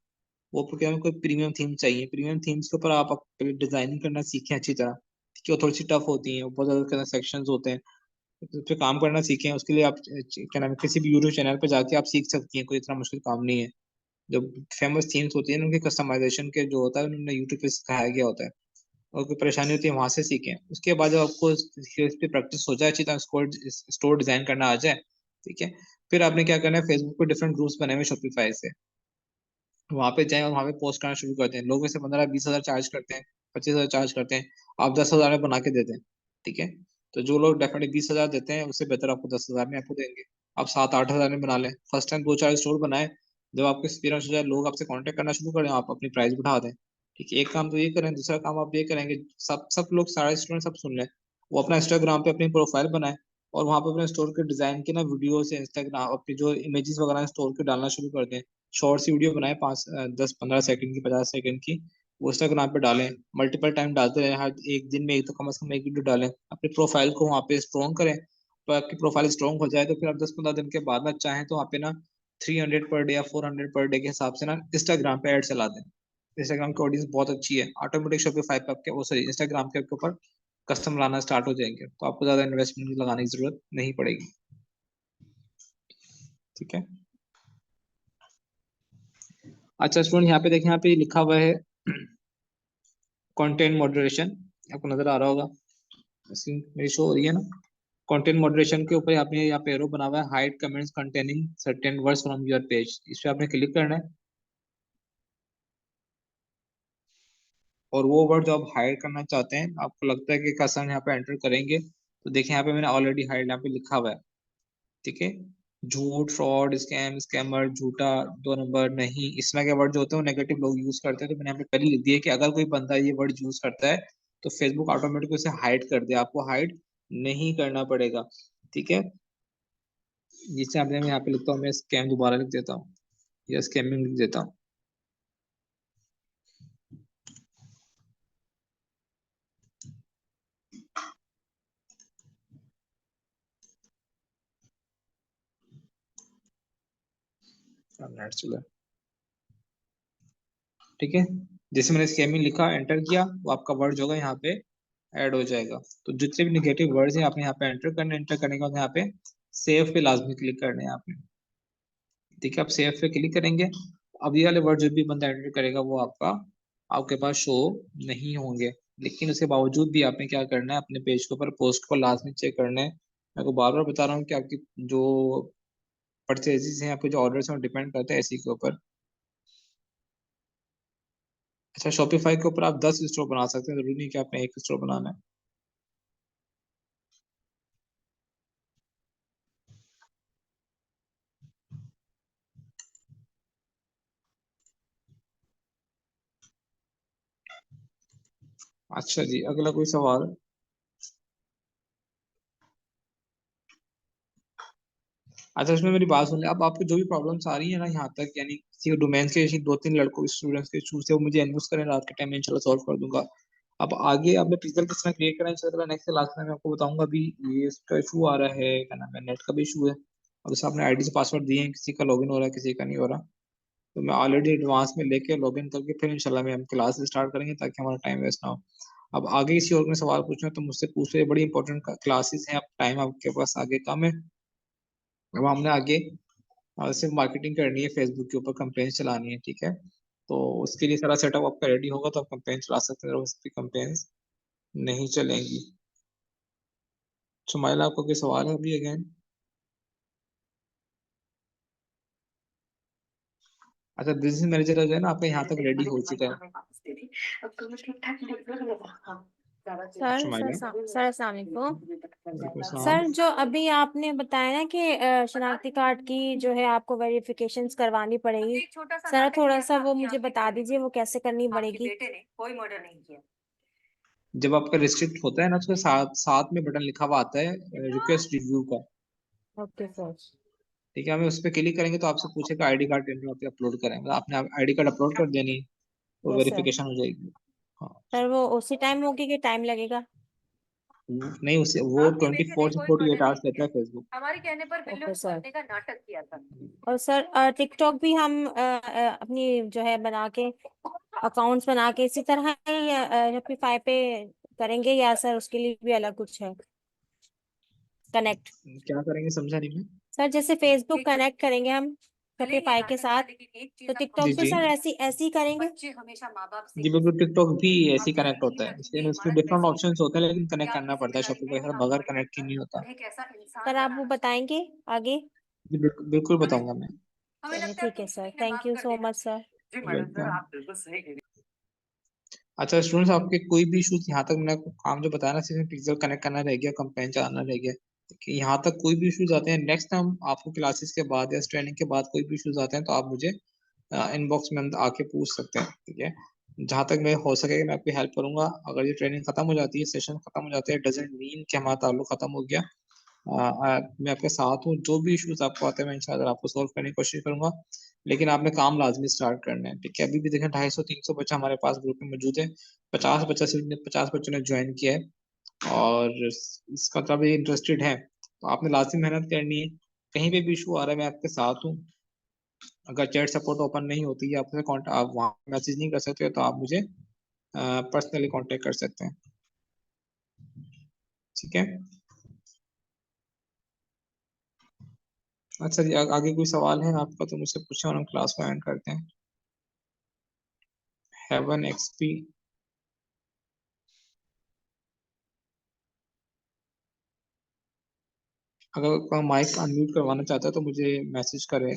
वो क्या है, कोई प्रीमियम थीम चाहिए, प्रीमियम थीम्स के ऊपर आप पहले डिजाइनिंग करना सीखें अच्छी तरह। ठीक है, वो थोड़ी सी टफ होती हैं, बहुत ज्यादा सेक्शंस होते हैं, उस पे काम करना सीखें। उसके लिए आप क्या नाम है, किसी भी यूट्यूब चैनल पे जाके आप सीख सकती हैं, कोई इतना मुश्किल काम नहीं है। जो फेमस थीम्स होती है ना, उनके कस्टमाइजेशन के जो होता है उन्होंने यूट्यूब पे सिखाया गया होता है, और कोई परेशानी होती है वहां से सीखें। उसके बाद जब आपको इस पे प्रैक्टिस हो जाए, अच्छी तरह स्टोर डिजाइन करना आ जाए, ठीक है, फिर आपने क्या करना है, फेसबुक पे डिफरेंट ग्रुप्स बने हुए शॉपिफाई से, वहां पे जाएं और वहां पे पोस्ट करना शुरू करते हैं। लोग इसे 15 20 हजार चार्ज करते हैं, 25 हजार चार्ज करते हैं, आप 10 हजार में बना के देते हैं। ठीक है, तो जो लोग डेफिनेटली 20 हजार देते हैं, उससे बेहतर आपको 10 हजार में आपको देंगे। आप 7 8 हजार में बना लें, फर्स्ट टाइम 2 4 स्टोर बनाए, जब आपको एक्सपीरियंस हो जाए, लोग आपसे कांटेक्ट करना शुरू करें, आप अपनी प्राइस बढ़ा दें। ठीक है, एक काम तो ये करें, दूसरा काम आप ये करेंगे, सब लोग सारे स्टूडेंट सब सुन लें, वो अपना इंस्टाग्राम पे अपनी प्रोफाइल बनाए, और वहां पे अपने स्टोर के डिजाइन के ना वीडियो से इंस्टाग्राम अपनी जो इमेजेस वगैरह स्टोर के डालना शुरू कर दें। शॉर्ट सी वीडियो बनाए, 5 10 15 सेकंड की, 50 सेकंड की, वो इंस्टाग्राम पे डालें, मल्टीपल टाइम डालते रहे, हर एक दिन में एक तो कम से कम एक वीडियो डालें, अपनी प्रोफाइल को वहाँ पे स्ट्रॉन्ग करें। तो आपकी प्रोफाइल स्ट्रॉन्ग हो जाए, तो फिर आप 10 15 दिन के बाद में चाहें तो वहाँ पे ना 300 पर डे या 400 पर डे के हिसाब से ना इंस्टाग्राम पे ऐड चला दें। इंस्टाग्राम की ऑडियंस बहुत अच्छी है, ऑटोमेटिक शॉपिफाई पे आपके वो सॉरी इंस्टाग्राम के आपके ऊपर कस्टमर आना स्टार्ट हो जाएंगे, तो आपको ज्यादा इन्वेस्टमेंट लगाने की जरूरत नहीं पड़ेगी। ठीक है, अच्छा स्टूडेंट यहाँ पे देखें, यहाँ पे लिखा हुआ है कंटेंट मॉडरेशन, आपको नजर आ रहा होगा, स्क्रीन मेरी शो हो रही है ना। कंटेंट मॉडरेशन के ऊपर आपने यहाँ पे एरो बना हुआ है, hide comments containing certain words from your page, इस पे आपने क्लिक करना है, और वो वर्ड जो आप हाइड करना चाहते हैं, आपको लगता है कि कस्टमर यहाँ पे एंटर करेंगे, तो देखिए यहाँ पे मैंने ऑलरेडी हाइड यहाँ पे लिखा हुआ है। ठीक है, झूठ, फ्रॉड, स्कैम, स्कैमर, झूठा, 2 नंबर, नहीं, इस तरह के वर्ड जो होते हैं वो नेगेटिव लोग यूज करते हैं, तो मैंने यहाँ पे पहले लिख दिया कि अगर कोई बंदा ये वर्ड यूज करता है, तो फेसबुक ऑटोमेटिक उसे हाइड कर दे, आपको हाइड नहीं करना पड़ेगा। ठीक है, जिससे आपने यहाँ पे लिखता हूँ मैं स्कैम दोबारा लिख देता हूँ, या स्कैमिंग लिख देता हूँ। नेट चला, ठीक है, जैसे मैंने स्कैमिंग लिखा, एंटर किया, वो आपका वर्ड जो होगा यहाँ पे ऐड हो जाएगा। तो जितने भी निगेटिव वर्ड्स हैं आपने यहाँ पे एंटर करने, एंटर करने के बाद यहाँ पे सेव पे लाजमी क्लिक करने हैं आपने। ठीक है, आप सेव पे क्लिक करेंगे, अब ये वाले वर्ड जो भी बंदा एंटर करेगा वो आपका आपके पास शो नहीं होंगे। लेकिन उसके बावजूद भी आपने क्या करना है, अपने पेज के ऊपर पोस्ट को लाजमी चेक करना है। मैं को बार बार बता रहा हूँ कि आपकी जो परचेजेस हैं, आपके जो ऑर्डर्स हैं, वो डिपेंड करते हैं इसी के ऊपर। अच्छा, शॉपिफाई के ऊपर आप 10 स्टोर बना सकते हैं, जरूरी नहीं कि आपने एक स्टोर बनाना है। अच्छा जी, अगला कोई सवाल? अच्छा, इसमें मेरी बात सुन ले। अब आपको जो भी प्रॉब्लम्स आ रही है ना यहाँ तक, यानी किसी डोमेन के किसी 2-3 लड़कों स्टूडेंट्स के इशूज थे, वो मुझे इनबॉक्स करें रात के टाइम में, इंशाल्लाह सॉल्व कर दूंगा। अब आगे आपने पिक्सल किस तरह क्रिएट करना है इंशाल्लाह नेक्स्ट क्लास में मैं आपको बताऊंगा। अभी ये इसका इशू आ रहा है, क्या नाम है, नेट का भी इशू है। अब जैसे आपने आईडी से पासवर्ड दिए हैं, किसी का लॉगिन हो रहा है, किसी का नहीं हो रहा। तो मैं ऑलरेडी एडवांस में लेके लॉगिन करके फिर इंशाल्लाह में हम क्लास स्टार्ट करेंगे, ताकि हमारा टाइम वेस्ट ना हो। अब आगे किसी और में सवाल पूछना है तो मुझसे पूछ ले, बड़ी इंपॉर्टेंट क्लासेस हैं। अब टाइम आपके पास आगे कम है। अब हमने आगे सिर्फ मार्केटिंग करनी है, फेसबुक के ऊपर कंपेन चलानी है, ठीक है। तो उसके लिए सारा सेटअप आपका रेडी होगा तो आप कंपेन चला सकते हैं, उस पर कंपेन्स नहीं चलेंगी। सुमाइला, आपको कोई सवाल है अभी अगेन? अच्छा, बिजनेस मैनेजर जो है ना आपका यहाँ तक रेडी हो चुका है। सुमाइला, सर अस्सलाम वालेकुम। वालेकुम सलाम। सर जो अभी आपने बताया ना कि शनाख्ती कार्ड की जो है आपको वेरिफिकेशंस करवानी पड़ेगी, सर थोड़ा सा वो मुझे बता दीजिए वो कैसे करनी पड़ेगी। जब आपका रिस्ट्रिक्ट होता है ना, तो साथ साथ में बटन लिखा हुआ आता है रिक्वेस्ट रिव्यू का, ओके सर। ठीक है। हमें उस पर क्लिक करेंगे तो आपसे पूछेगा आईडी कार्ड अपलोड करें, मतलब आपने आईडी कार्ड अपलोड कर देनी, तो यस सर। वेरिफिकेशन हो जाएगी। हाँ, सर वो उसी टाइम होगी कि टाइम लगेगा? नहीं, उसे वो 24 से 48 आवर्स लेता है फेसबुक। Okay sir. और सर टिकटॉक भी हम अपनी जो है बना के अकाउंट्स बना के इसी तरह ही शॉपिफाई पे करेंगे, या सर उसके लिए भी अलग कुछ है कनेक्ट? क्या करेंगे, समझा नहीं मैं। सर जैसे फेसबुक कनेक्ट करेंगे हम शॉपिफाई के साथ, तो टिकटॉक जी पे जी सर ऐसी ही करेंगे? जी, बिल्कुल टिकटॉक भी ऐसे ही कनेक्ट होता है, इसलिए उसके डिफरेंट ऑप्शंस होते हैं, लेकिन कनेक्ट करना पड़ता है शॉपिफाई के साथ, बगैर कनेक्ट ही नहीं होता। सर आप वो बताएंगे आगे? जी बिल्कुल बिल्कुल बताऊंगा मैं। चलिए ठीक है sir, thank you so much sir. Welcome. अच्छा स्टूडेंट्स, आपके कोई भी इशूज यहाँ तक, मैंने आपको काम जो बताया ना, सिर्फ पिक्सल कनेक्ट करना रह गया, कंपेन चलाना रह गया, कि यहाँ तक कोई भी इशूज आते हैं, नेक्स्ट टाइम आपको क्लासेस के बाद या ट्रेनिंग के बाद कोई भी इशूज आते हैं तो आप मुझे इनबॉक्स में आके पूछ सकते हैं, ठीक है। जहाँ तक मैं हो सकेगा मैं आपकी हेल्प करूंगा। अगर ये ट्रेनिंग खत्म हो जाती है, सेशन खत्म हो जाते हैं, डजेंट मीन कि हमारा ताल्लुक खत्म हो गया। मैं आपके साथ हूँ, जो भी इश्यूज आपको आते हैं मैं इंशाल्लाह आपको सॉल्व करने की कोशिश करूंगा। लेकिन आपने काम लाजमी स्टार्ट करना है, ठीक है। अभी भी देखें 250-300 बच्चा हमारे पास ग्रुप में मौजूद है। 50 बच्चों ने ज्वाइन किया है, और इसका मतलब ये इंटरेस्टेड है, तो आपने लाजमी मेहनत करनी है। कहीं पे भी इशू आ रहा है मैं आपके साथ हूँ। अगर चैट सपोर्ट ओपन नहीं होती है आपसे आप वहाँ मैसेज नहीं कर सकते, तो आप मुझे पर्सनली कांटेक्ट कर सकते हैं, ठीक है। अच्छा जी, आगे कोई सवाल है आपका तो मुझसे पूछे और हम क्लास को एंड करते हैं। हेवन एक्सपी, अगर कोई माइक अनम्यूट करवाना चाहता है तो मुझे मैसेज करे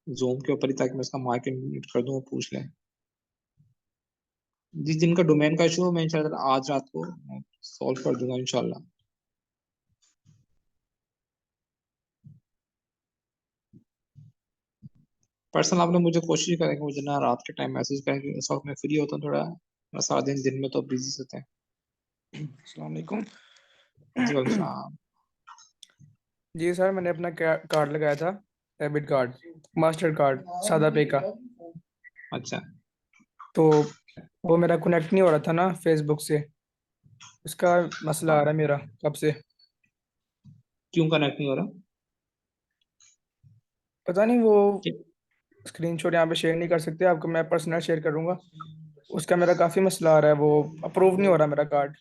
जूम के ऊपर ही, ताकि मैं उसका माइक अनम्यूट कर दूं, वो पूछ लें। जिस जिनका डोमेन का इशू हो, मैं इंशाल्लाह आज रात को सॉल्व कर दूंगा इंशाल्लाह। पर्सनल आपने मुझे कोशिश करेंगे, मुझे ना रात के टाइम मैसेज करेंगे, इस वक्त मैं फ्री होता हूँ थोड़ा, मैं सारा दिन में तो बिजी होते हैं। अस्सलाम वालेकुम। जी वालेकुम सलाम। जी सर, मैंने अपना कार्ड लगाया था, डेबिट कार्ड, मास्टर कार्ड, सादा पे का। अच्छा, तो वो मेरा कनेक्ट नहीं हो रहा था ना फेसबुक से, उसका मसला आ रहा है मेरा कब से। क्यों कनेक्ट नहीं हो रहा? पता नहीं, वो कि- स्क्रीनशॉट यहाँ पे शेयर नहीं कर सकते, आपको मैं पर्सनल शेयर करूँगा। उसका मेरा काफ़ी मसला आ रहा है, वो अप्रूव नहीं हो रहा मेरा कार्ड।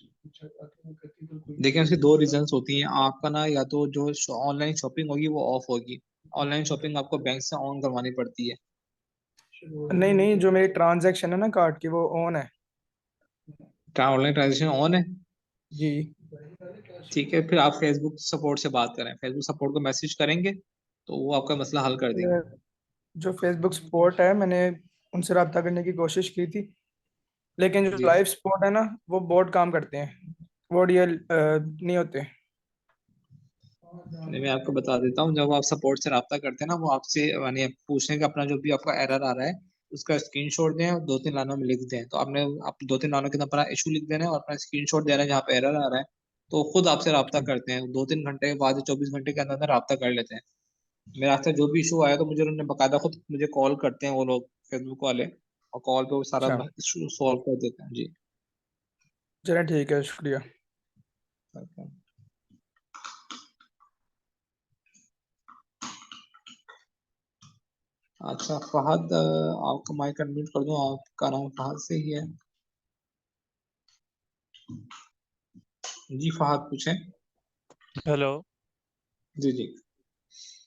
देखिए, उसकी दो रीजंस होती हैं। आपका ना, या तो जो ऑनलाइन शॉपिंग होगी वो ऑफ होगी। ऑनलाइन शॉपिंग आपको बैंक से ऑन करवानी पड़ती है। नहीं नहीं, जो मेरी ट्रांजैक्शन है ना कार्ड की, वो ऑन है। ऑनलाइन ट्रांजेक्शन ऑन है? जी। ठीक है, फिर आप फेसबुक सपोर्ट से बात करें, फेसबुक सपोर्ट को मैसेज करेंगे तो वो आपका मसला हल कर देंगे। जो फेसबुक सपोर्ट है मैंने उनसे रब्ता करने की कोशिश की थी, लेकिन जो जी लाइव सपोर्ट है ना वो बोट काम करते हैं, वो रियल नहीं होते। नहीं, मैं आपको बता देता हूँ, जब आप सपोर्ट से रब्ता करते हैं ना, वो आपसे यानी पूछने का अपना जो भी आपका एरर आ रहा है उसका स्क्रीनशॉट दें और 2-3 लाइनों में लिख दें। तो आपने आप 2-3 लाइनों के अंदर अपना इशू लिख देना है और अपना स्क्रीनशॉट देना है जहाँ पे एरर आ रहा है, तो वो खुद आपसे रब्ता करते हैं। 2-3 घंटे के बाद 24 घंटे के अंदर अंदर रब्ता कर लेते हैं। मेरे हाथ से जो भी इशू आया तो मुझे उन्होंने बकायदा खुद मुझे कॉल करते हैं वो लोग फेसबुक वाले, और कॉल पे वो सारा अच्छा, इशू सॉल्व कर देते हैं जी। चलिए ठीक है, शुक्रिया। अच्छा फहद, आपका माइक अनम्यूट कर दूं, आपका नाम फहद से ही है? जी फहद पूछें। हेलो जी जी।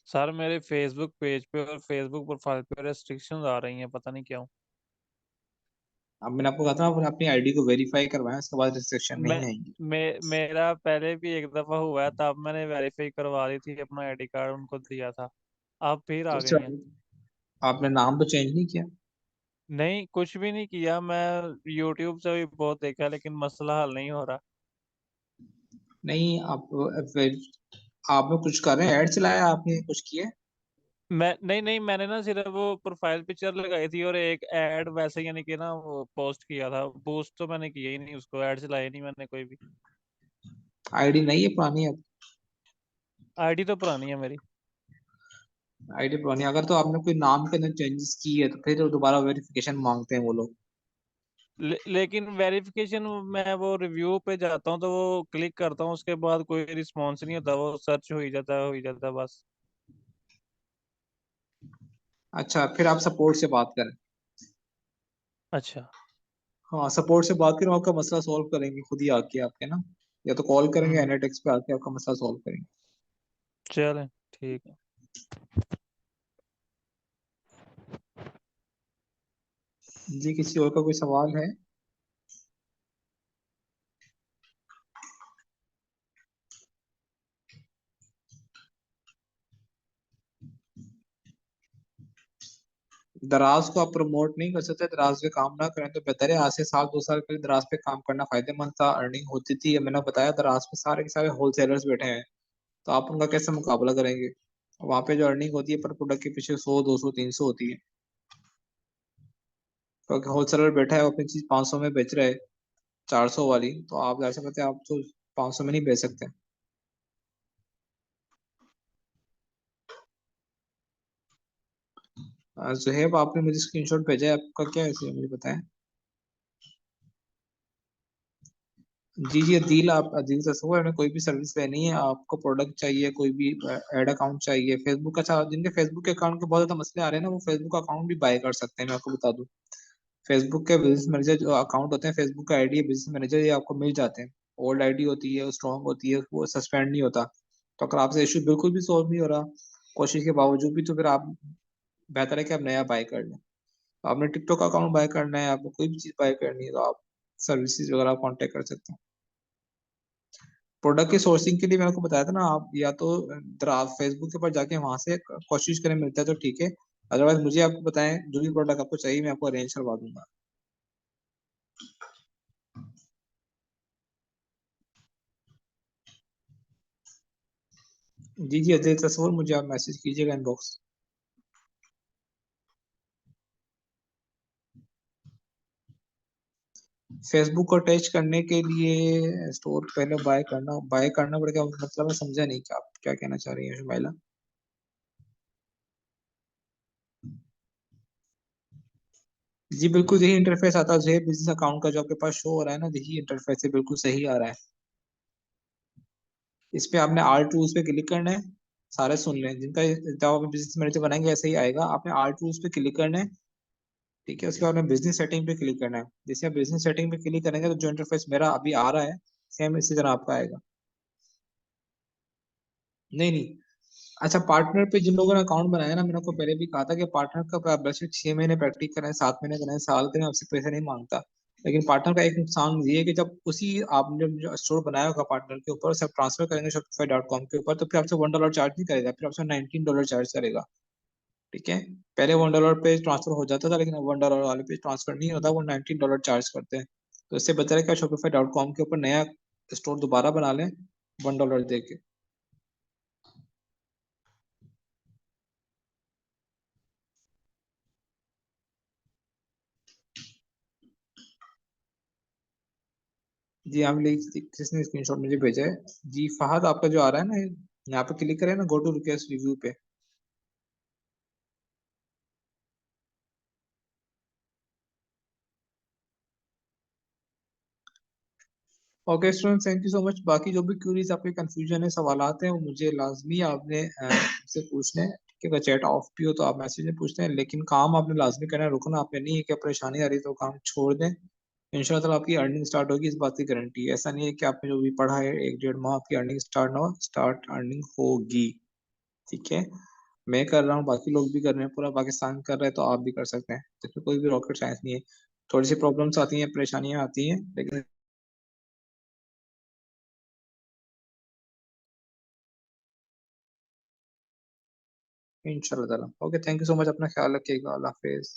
सर, मेरे फेसबुक पेज पे और फेसबुक प्रोफाइल पे रेस्ट्रिक्शंस आ रही हैं, पता नहीं क्यों। अब मैंने आपको कहा था आप अपनी आईडी को वेरीफाई करवाएं, उसके बाद रिस्ट्रिक्शन मैं नहीं आएंगी। मेरा पहले भी एक दफा हुआ है, तब मैंने वेरीफाई करवा दी थी, अपना आईडी कार्ड उनको दिया था, अब फिर तो आ उससे गई हैं। आपने नाम तो चेंज नहीं किया? नहीं, कुछ भी नहीं किया, मैं यूट्यूब से भी बहुत देखा लेकिन मसला हल नहीं हो रहा। नहीं, आप फिर आपने कुछ कर रहे हैं, ऐड चलाया आपने, कुछ किया है? मैं नहीं नहीं, मैंने ना सिर्फ वो प्रोफाइल पिक्चर लगाई थी और एक ऐड वैसे यानी कि ना वो पोस्ट किया था, पोस्ट तो मैंने किया ही नहीं, उसको ऐड चलाया नहीं मैंने कोई भी। आईडी नहीं है, पुरानी है? आईडी तो पुरानी है मेरी। आईडी पुरानी है, अगर तो आपने कोई नाम के अंदर चेंजेस की है तो फिर दोबारा वेरिफिकेशन मांगते हैं वो लोग। लेकिन वेरिफिकेशन मैं वो रिव्यू पे जाता हूँ तो वो क्लिक करता हूँ, उसके बाद कोई रिस्पॉन्स नहीं होता, वो सर्च हो ही जाता है बस। अच्छा, फिर आप सपोर्ट से बात करें। अच्छा। हाँ, सपोर्ट से बात करें, आपका मसला सॉल्व करेंगे खुद ही आके आपके ना, या तो कॉल करेंगे हम्म, एनाटेक्स पे आके आपका मसला सॉल्व करेंगे। चलें, ठीक है। जी, किसी और का कोई सवाल है? दराज को आप प्रमोट नहीं कर सकते, दराज पे काम ना करें तो बेहतर है। आज से साल 2 साल पहले दराज पे काम करना फायदेमंद था, अर्निंग होती थी। मैंने बताया दराज पे सारे के सारे होलसेलर्स बैठे हैं, तो आप उनका कैसे मुकाबला करेंगे? वहां पे जो अर्निंग होती है पर प्रोडक्ट के पीछे 100, 200, 300 होती है, क्योंकि होलसेलर बैठा है वो अपनी चीज 500 में बेच रहा है, 400 वाली, तो आप ऐसे कहते हैं आप तो 500 में नहीं बेच सकते। जुहेब, आपने मुझे स्क्रीनशॉट भेजा है, आपका क्या है मुझे बताएं। जी जी अदील, आप अदील तस्वर में कोई भी सर्विस लेनी है, आपको प्रोडक्ट चाहिए, कोई भी एड अकाउंट चाहिए फेसबुक का, अच्छा जिनके फेसबुक के अकाउंट के बहुत ज्यादा मसले आ रहे हैं ना, वो फेसबुक अकाउंट भी बाय कर सकते हैं। मैं आपको बता दूं, फेसबुक के बिजनेस मैनेजर जो अकाउंट होते हैं, फेसबुक का आईडी बिजनेस मैनेजर, ये आपको मिल जाते हैं। ओल्ड आईडी होती है, वो स्ट्रांग होती है, वो सस्पेंड नहीं होता। तो अगर आपसे इशू बिल्कुल भी सॉल्व नहीं हो रहा कोशिश के बावजूद भी, तो फिर आप बेहतर है कि आप नया बाय कर लें। तो आपने टिकटॉक अकाउंट बाय करना है, आपको कोई भी चीज बाय करनी है, तो आप सर्विसेज वगैरह कॉन्टेक्ट कर सकते हैं। प्रोडक्ट की सोर्सिंग के लिए मैंने आपको बताया था ना, आप या तो आप फेसबुक के ऊपर जाके वहां से कोशिश करें, मिलता है तो ठीक है, अदरवाइज मुझे आपको बताएं, जो भी प्रोडक्ट आपको चाहिए मैं आपको अरेंज करवा दूंगा। जी जी अजय तस्वर, मुझे आप मैसेज कीजिएगा इनबॉक्स। फेसबुक को अटैच करने के लिए स्टोर पहले बाय करना पड़ेगा, मतलब मैं समझा नहीं कि आप क्या कहना चाह रही हैं शुमाइला। जी बिल्कुल, यही इंटरफेस आता है बिजनेस अकाउंट का जो आपके पास शो हो रहा है ना, यही इंटरफेस है, बिल्कुल सही आ रहा है। इस पे आपने आर टूल्स पे क्लिक करना है, सारे सुन लें जिनका जब आप बिजनेस मैनेजर बनाएंगे ऐसे ही आएगा। आपने आर टूल्स पे क्लिक करना है, ठीक है, उसके बाद में बिजनेस सेटिंग पे क्लिक करना है। जैसे आप बिजनेस सेटिंग पे क्लिक करेंगे तो जो इंटरफेस मेरा अभी आ रहा है सेम इसी तरह आपका आएगा। नहीं नहीं, अच्छा पार्टनर पे जिन लोगों ने अकाउंट बनाया ना, मैंने आपको पहले भी कहा था कि पार्टनर का आप बस 6 महीने प्रैक्टिस करें, 7 महीने करें, साल करें, आपसे पैसे नहीं मांगता। लेकिन पार्टनर का एक नुकसान ये है कि जब उसी आपने जो स्टोर बनाया होगा पार्टनर के ऊपर सब ट्रांसफर करेंगे shopify.com के ऊपर, तो फिर आपसे $1 चार्ज नहीं करेगा, फिर आपसे $19 चार्ज करेगा। ठीक है, पहले $1 पे ट्रांसफर हो जाता था, लेकिन अब $1 वाले पे ट्रांसफर नहीं होता, वो $19 चार्ज करते हैं। तो इससे बेहतर है कि shopify.com के ऊपर नया स्टोर दोबारा बना लें $1 दे के। जी हाँ, किसने स्क्रीनशॉट मुझे भेजा है? जी फहद, आपका जो आ रहा है ना, यहाँ पे क्लिक करें ना, गो टू रिक्वेस्ट रिव्यू पे। Okay student, thank you so much. बाकी जो भी क्यूरीज आपके कंफ्यूजन है, सवालात हैं, वो मुझे लाजमी आपने मुझसे पूछने हैं। ठीक है, अगर चैट ऑफ भी हो तो आप मैसेज में पूछते हैं, लेकिन काम आपने लाजमी करना है, रुकना आपने नहीं है। कि परेशानी आ रही है तो काम छोड़ दें, इंशाल्लाह ताला आपकी अर्निंग स्टार्ट होगी, इस बात की गारंटी है। ऐसा नहीं है कि आपने जो भी पढ़ा है 1-1.5 माह आपकी अर्निंग स्टार्ट ना हो, स्टार्ट अर्निंग होगी। ठीक है, मैं कर रहा हूँ, बाकी लोग भी कर रहे हैं, पूरा पाकिस्तान कर रहा है, तो आप भी कर सकते हैं। इसमें कोई भी रॉकेट साइंस नहीं है। थोड़ी सी प्रॉब्लम्स आती हैं, परेशानियां आती हैं, लेकिन इंशाल्लाह ताला। Okay, thank you so much, अपना ख्याल रखिएगा, अल्लाह हाफिज।